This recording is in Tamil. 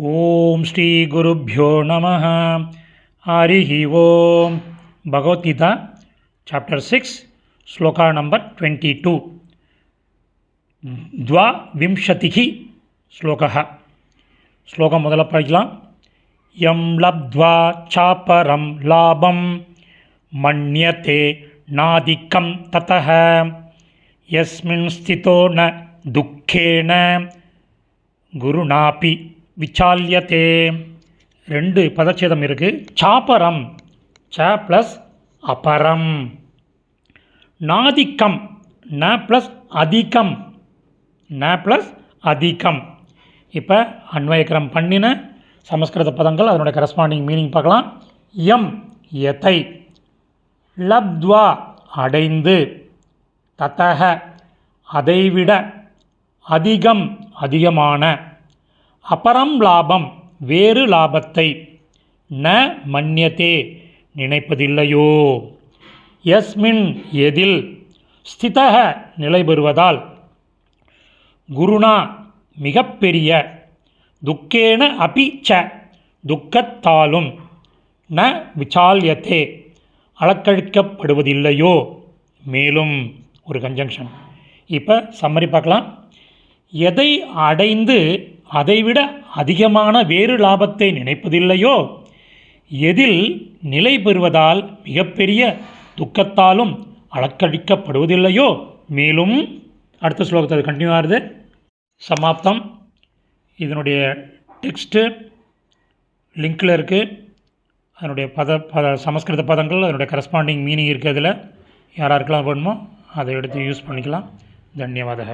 ஓம் ஸ்ரீ குருப்யோ நமः. ஹரிஹி ஓம். Bhagavad Gita chapter 6 shloka number 22. த்வாவிம்சதிஹி ஸ்லோகः. ஸ்லோகம் முதல்ல படிக்கலாம். யம் லப்த்வா சாபரம் லாபம் மன்யதே நாதிக்கம் ததஹ யஸ்மின் ஸ்திதோ ந துக்கேன குருநாபி விசால்யதே. ரெண்டு பதச்சேதம் இருக்குது. சாபரம் ச ப்ளஸ் அபரம், நாதிக்கம் ந ப்ளஸ் அதிகம், ந ப்ளஸ் அதிகம். இப்போ அன்வயக்கிரம் பண்ணின சமஸ்கிருத பதங்கள் அதனுடைய கரஸ்பாண்டிங் மீனிங் பார்க்கலாம். யம் எதை, லப்த்வா அடைந்து, ததஹ அதைவிட, அதிகம் அதிகமான, அபரம் லாபம் வேறு லாபத்தை, ந மன்யதே நினைப்பதில்லையோ, யஸ்மின் எதில், ஸ்திதஹ நிலை பெறுவதால், குருணா மிகப்பெரிய, துக்கேன அபி ச துக்கத்தாலும், ந விசால்யதே அளக்கழிக்கப்படுவதில்லையோ, மேலும். ஒரு கன்ஜங்ஷன். இப்போ சம்மரி பார்க்கலாம். எதை அடைந்து அதைவிட அதிகமான வேறு லாபத்தை நினைப்பதில்லையோ, எதில் நிலை பெறுவதால் மிகப்பெரிய துக்கத்தாலும் அளக்கழிக்கப்படுவதில்லையோ, மேலும். அடுத்த ஸ்லோகத்தை அது கண்டினியூ ஆகுது. சமாப்தம். இதனுடைய டெக்ஸ்ட்டு லிங்கில் இருக்குது. அதனுடைய சமஸ்கிருத பதங்கள் அதனுடைய கரஸ்பாண்டிங் மீனிங் இருக்குது. அதில் யாராருக்கெல்லாம் வேணுமோ அதை எடுத்து யூஸ் பண்ணிக்கலாம். தன்யவாதக.